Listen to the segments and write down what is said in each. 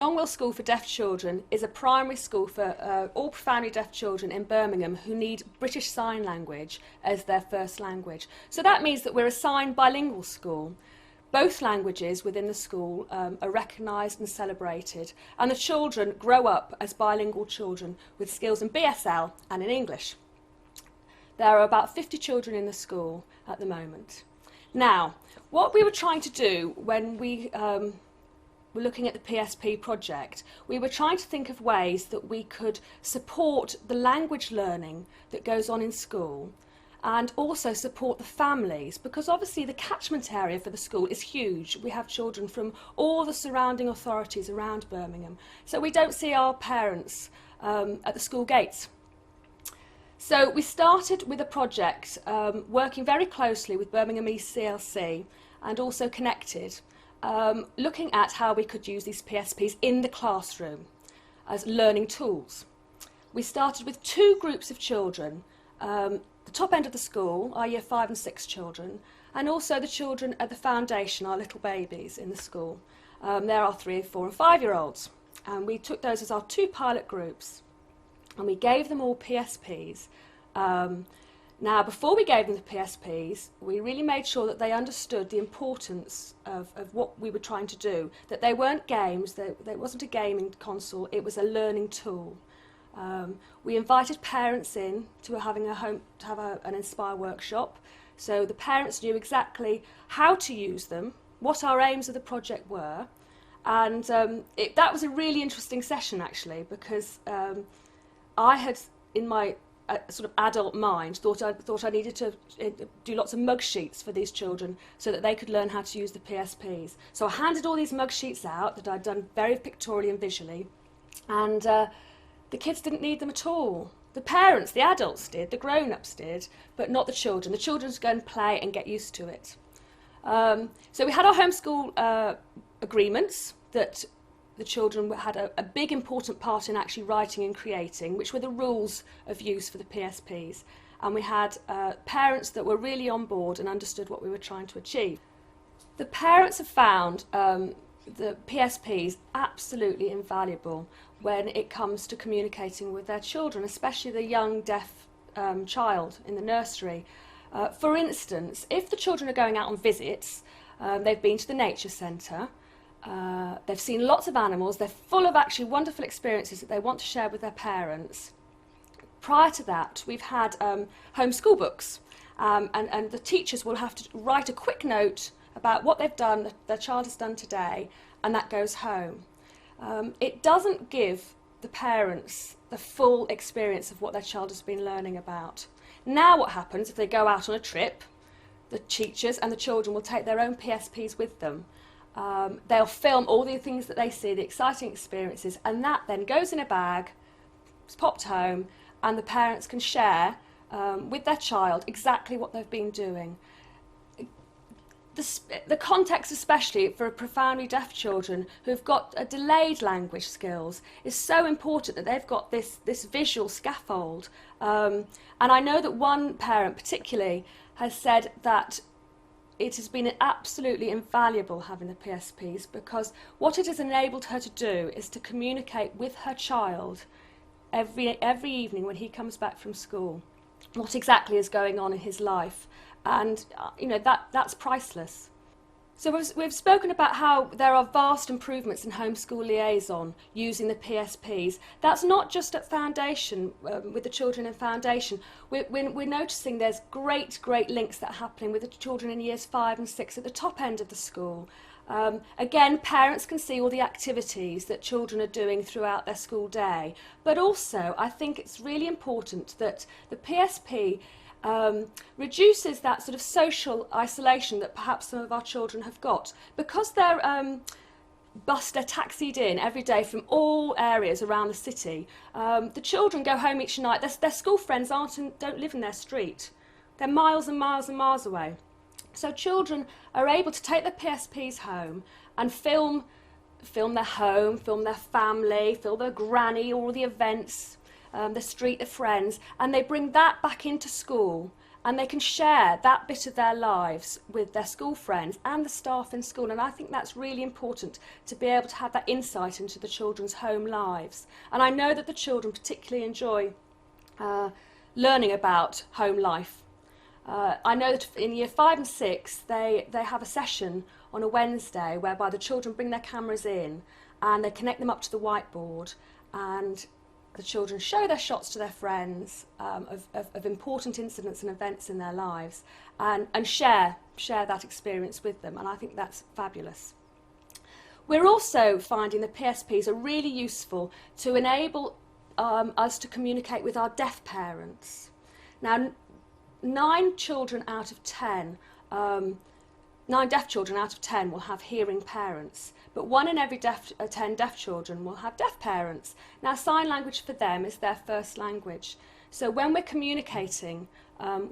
Longwell School for Deaf Children is a primary school for all profoundly deaf children in Birmingham who need British Sign Language as their first language. So that means that we're a signed bilingual school. Both languages within the school are recognised and celebrated, and the children grow up as bilingual children with skills in BSL and in English. There are about 50 children in the school at the moment. Now, what we were trying to do when we were looking at the PSP project, we were trying to think of ways that we could support the language learning that goes on in school and also support the families, because obviously the catchment area for the school is huge. We have children from all the surrounding authorities around Birmingham, so we don't see our parents at the school gates. So we started with a project working very closely with Birmingham East CLC and also Connected, looking at how we could use these PSPs in the classroom as learning tools. We started with 2 groups of children, the top end of the school, our year 5 and 6 children, and also the children at the foundation, our little babies in the school. There are 3, 4 and 5-year-olds, and we took those as our 2 pilot groups, and we gave them all PSPs. Now, before we gave them the PSPs, we really made sure that they understood the importance of what we were trying to do, that they weren't games, that wasn't a gaming console, it was a learning tool. We invited parents in to have an Inspire workshop, so the parents knew exactly how to use them, what our aims of the project were, and that was a really interesting session actually, because I had, in my sort of adult mind, thought I needed to do lots of mug sheets for these children so that they could learn how to use the PSPs. So I handed all these mug sheets out that I'd done very pictorially and visually, and the kids didn't need them at all. The parents, the adults did, the grown-ups did, but not the children. The children just go and play and get used to it. So we had our homeschool agreements that the children had a big important part in actually writing and creating, which were the rules of use for the PSPs. And we had parents that were really on board and understood what we were trying to achieve. The parents have found the PSPs absolutely invaluable when it comes to communicating with their children, especially the young deaf child in the nursery. For instance, if the children are going out on visits, they've been to the nature centre, they've seen lots of animals, they're full of actually wonderful experiences that they want to share with their parents. Prior to that, we've had home school books, and the teachers will have to write a quick note about what they've done, their child has done today, and that goes home. It doesn't give the parents the full experience of what their child has been learning about. Now what happens if they go out on a trip, the teachers and the children will take their own PSPs with them. They'll film all the things that they see, the exciting experiences, and that then goes in a bag, it's popped home, and the parents can share with their child exactly what they've been doing. The context, especially for profoundly deaf children who've got a delayed language skills, is so important that they've got this visual scaffold. And I know that one parent particularly has said that it has been absolutely invaluable having the PSPs, because what it has enabled her to do is to communicate with her child every evening when he comes back from school, what exactly is going on in his life. And that's priceless. So we've spoken about how there are vast improvements in homeschool liaison using the PSPs. That's not just at foundation, with the children in foundation. We're noticing there's great links that are happening with the children in years 5 and 6 at the top end of the school. Again, parents can see all the activities that children are doing throughout their school day. But also, I think it's really important that the PSP reduces that sort of social isolation that perhaps some of our children have got. Because they're taxied in every day from all areas around the city, the children go home each night, their school friends don't live in their street. They're miles and miles and miles away. So children are able to take their PSPs home and film their home, film their family, film their granny, all the events, the street, the friends, and they bring that back into school, and they can share that bit of their lives with their school friends and the staff in school. And I think that's really important, to be able to have that insight into the children's home lives. And I know that the children particularly enjoy learning about home life. I know that in year 5 and 6 they have a session on a Wednesday whereby the children bring their cameras in and they connect them up to the whiteboard, and the children show their shots to their friends of important incidents and events in their lives, and share that experience with them, and I think that's fabulous. We're also finding that PSPs are really useful to enable us to communicate with our deaf parents. Now, 9 deaf children out of 10 will have hearing parents, but 1 in every 10 deaf children will have deaf parents. Now, sign language for them is their first language. So when we're communicating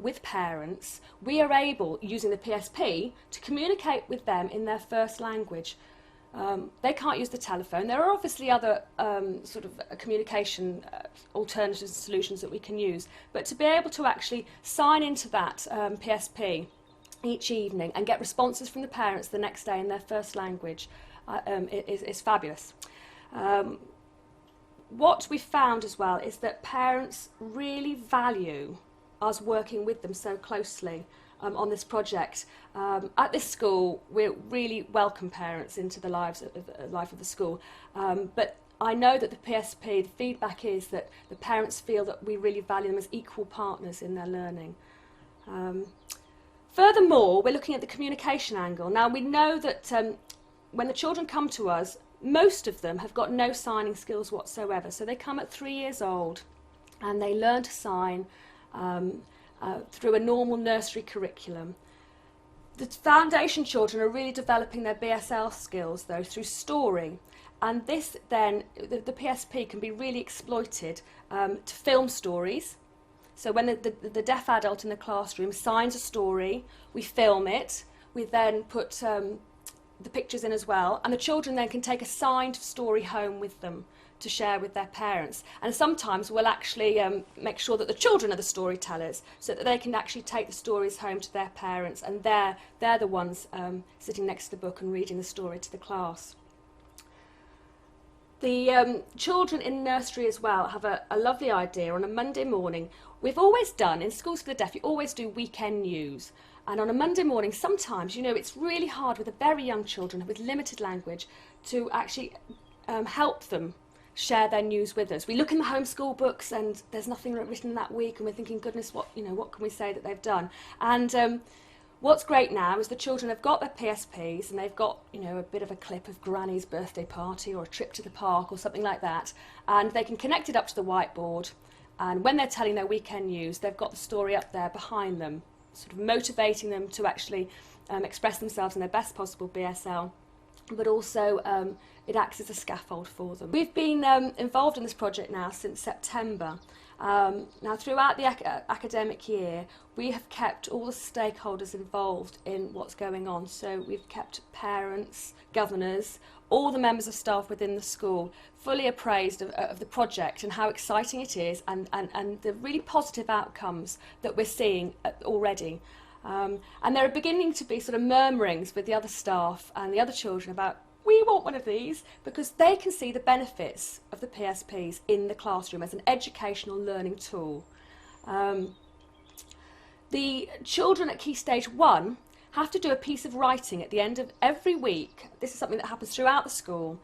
with parents, we are able, using the PSP, to communicate with them in their first language. They can't use the telephone. There are obviously other sort of communication alternatives and solutions that we can use, but to be able to actually sign into that PSP each evening and get responses from the parents the next day in their first language is fabulous. What we found as well is that parents really value us working with them so closely on this project. At this school, we really welcome parents into the life of the school, but I know that the PSP, the feedback is that the parents feel that we really value them as equal partners in their learning. Furthermore, we're looking at the communication angle. Now, we know that when the children come to us, most of them have got no signing skills whatsoever. So they come at 3 years old and they learn to sign through a normal nursery curriculum. The foundation children are really developing their BSL skills, though, through story. And this then, the PSP can be really exploited to film stories. So when the deaf adult in the classroom signs a story, we film it, we then put the pictures in as well, and the children then can take a signed story home with them to share with their parents. And sometimes we'll actually make sure that the children are the storytellers, so that they can actually take the stories home to their parents, and they're the ones sitting next to the book and reading the story to the class. The children in nursery as well have a lovely idea. On a Monday morning, we've always done, in Schools for the Deaf, you always do weekend news. And on a Monday morning, sometimes, you know, it's really hard with the very young children with limited language to actually help them share their news with us. We look in the homeschool books and there's nothing written that week, and we're thinking, goodness, what can we say that they've done? And what's great now is the children have got their PSPs and they've got, a bit of a clip of Granny's birthday party or a trip to the park or something like that, and they can connect it up to the whiteboard, and when they're telling their weekend news, they've got the story up there behind them, sort of motivating them to actually express themselves in their best possible BSL, but also it acts as a scaffold for them. We've been involved in this project now since September. Now, throughout the academic year, we have kept all the stakeholders involved in what's going on. So we've kept parents, governors, all the members of staff within the school fully appraised of the project and how exciting it is, and the really positive outcomes that we're seeing already. And there are beginning to be sort of murmurings with the other staff and the other children about, we want one of these, because they can see the benefits of the PSPs in the classroom as an educational learning tool. The children at Key Stage 1 have to do a piece of writing at the end of every week. This is something that happens throughout the school.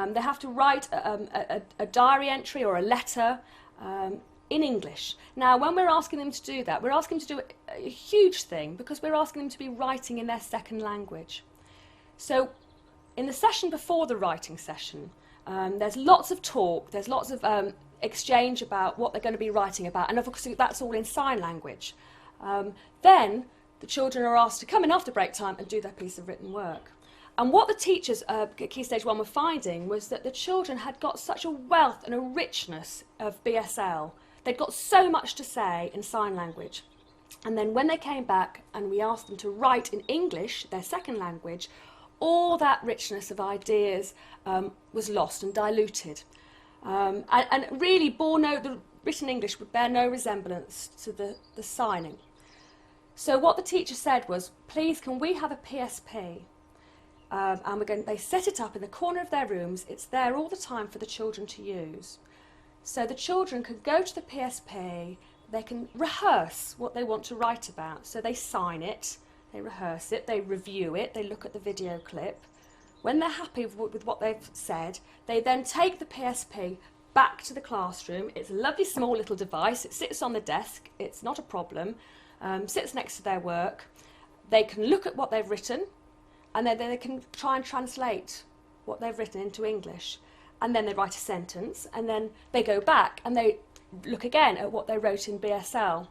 They have to write a diary entry or a letter in English. Now, when we're asking them to do that, we're asking them to do a huge thing, because we're asking them to be writing in their second language. So in the session before the writing session, there's lots of talk, there's lots of exchange about what they're going to be writing about, and of course that's all in sign language. Then the children are asked to come in after break time and do their piece of written work. And what the teachers at Key Stage 1 were finding was that the children had got such a wealth and a richness of BSL. They'd got so much to say in sign language. And then when they came back and we asked them to write in English, their second language, all that richness of ideas was lost and diluted. And really the written English would bear no resemblance to the signing. So what the teacher said was, please can we have a PSP? And they set it up in the corner of their rooms. It's there all the time for the children to use. So the children can go to the PSP, they can rehearse what they want to write about. So they sign it, they rehearse it, they review it, they look at the video clip. When they're happy with what they've said, they then take the PSP back to the classroom. It's a lovely small little device. It sits on the desk. It's not a problem. Sits next to their work. They can look at what they've written, and then they can try and translate what they've written into English. And then they write a sentence, and then they go back and they look again at what they wrote in BSL,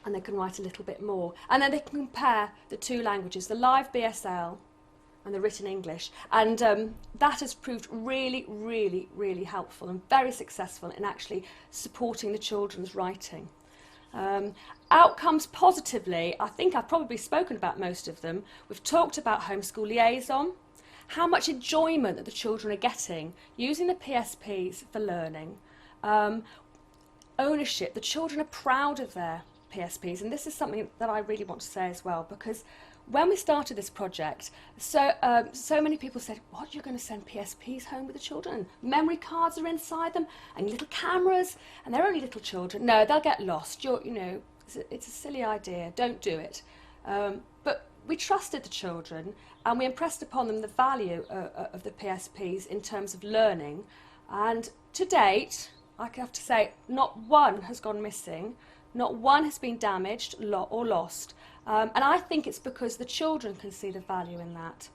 and they can write a little bit more. And then they can compare the two languages, the live BSL and the written English. And that has proved really, really, really helpful and very successful in actually supporting the children's writing. Outcomes positively, I think I've probably spoken about most of them. We've talked about homeschool liaison, how much enjoyment that the children are getting using the PSPs for learning. Ownership, the children are proud of their PSPs, and this is something that I really want to say as well, because when we started this project, so many people said, what, you're going to send PSPs home with the children? Memory cards are inside them, and little cameras, and they're only little children. No, they'll get lost. It's a silly idea. Don't do it. But we trusted the children, and we impressed upon them the value of the PSPs in terms of learning. And to date, I have to say, not one has gone missing, not one has been damaged or lost. And I think it's because the children can see the value in that.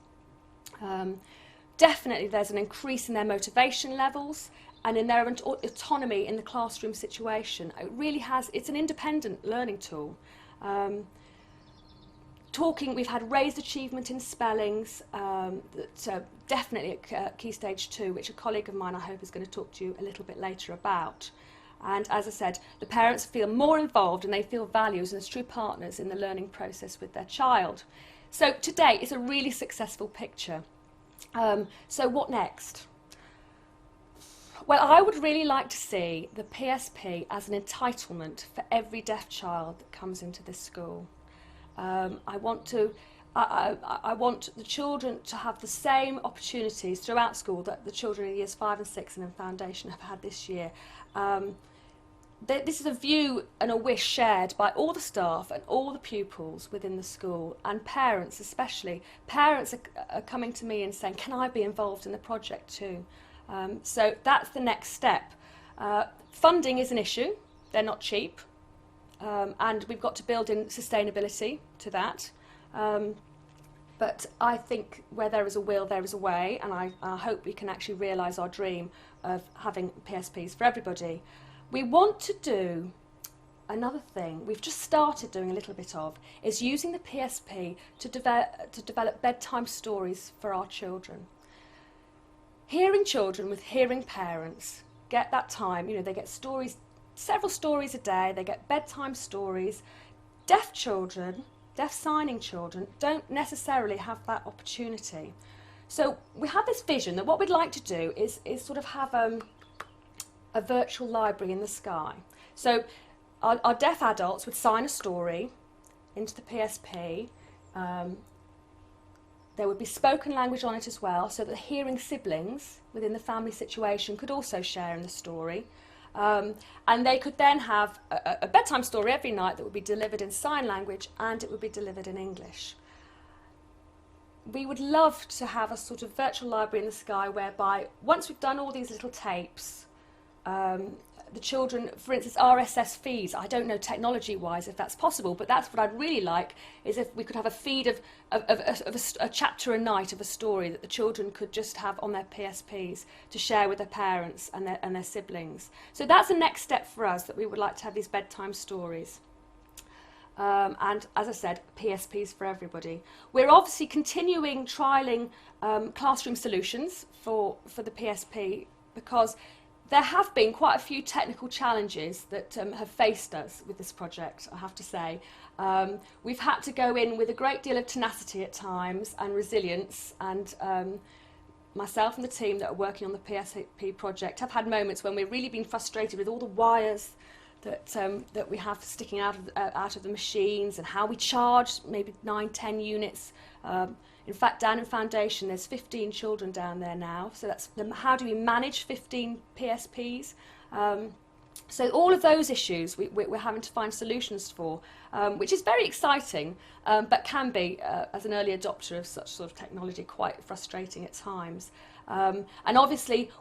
Definitely there's an increase in their motivation levels and in their autonomy in the classroom situation. It's an independent learning tool. We've had raised achievement in spellings, definitely at Key Stage 2, which a colleague of mine I hope is going to talk to you a little bit later about. And as I said, the parents feel more involved and they feel valued as true partners in the learning process with their child. So today it's a really successful picture. So what next? Well, I would really like to see the PSP as an entitlement for every deaf child that comes into this school. I want the children to have the same opportunities throughout school that the children in years 5 and 6 and in Foundation have had this year. This is a view and a wish shared by all the staff and all the pupils within the school, and parents especially. Parents are coming to me and saying, can I be involved in the project too? So that's the next step. Funding is an issue. They're not cheap. And we've got to build in sustainability to that. But I think where there is a will, there is a way, and I hope we can actually realise our dream of having PSPs for everybody. We want to do another thing we've just started doing a little bit of, is using the PSP to develop bedtime stories for our children. Hearing children with hearing parents get that time, they get stories, several stories a day, they get bedtime stories. Deaf children, deaf signing children, don't necessarily have that opportunity. So we have this vision that what we'd like to do is sort of have a virtual library in the sky. So our deaf adults would sign a story into the PSP. There would be spoken language on it as well, so that hearing siblings within the family situation could also share in the story. And they could then have a bedtime story every night that would be delivered in sign language, and it would be delivered in English. We would love to have a sort of virtual library in the sky whereby once we've done all these little tapes, the children, for instance, RSS feeds, I don't know technology-wise if that's possible, but that's what I'd really like, is if we could have a feed of a chapter a night of a story that the children could just have on their PSPs to share with their parents and their siblings. So that's the next step for us, that we would like to have these bedtime stories. And as I said, PSPs for everybody. We're obviously continuing trialling classroom solutions for the PSP, because there have been quite a few technical challenges that have faced us with this project, I have to say. We've had to go in with a great deal of tenacity at times and resilience, and myself and the team that are working on the PSP project have had moments when we've really been frustrated with all the wires, that we have sticking out of the machines, and how we charge maybe 9-10 units. In fact, down in Foundation, there's 15 children down there now. So that's how do we manage 15 PSPs? So all of those issues we're having to find solutions for, which is very exciting, but can be, as an early adopter of such sort of technology, quite frustrating at times. And obviously,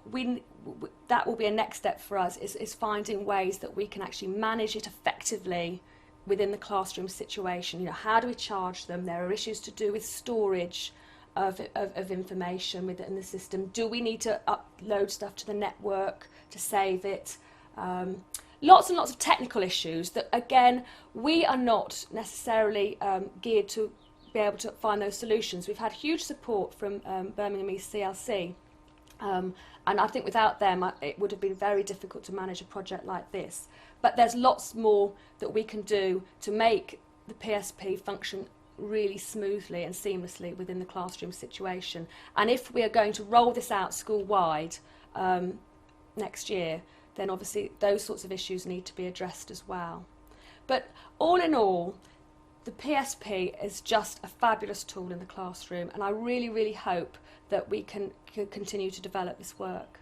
that will be a next step for us, is finding ways that we can actually manage it effectively within the classroom situation. You know, how do we charge them? There are issues to do with storage of information within the system. Do we need to upload stuff to the network to save it? Lots and lots of technical issues that, again, we are not necessarily geared to be able to find those solutions. We've had huge support from Birmingham East CLC, and I think without them it would have been very difficult to manage a project like this. But there's lots more that we can do to make the PSP function really smoothly and seamlessly within the classroom situation. And if we are going to roll this out school-wide next year, then obviously those sorts of issues need to be addressed as well. But all in all, the PSP is just a fabulous tool in the classroom, and I really, really hope that we can continue to develop this work.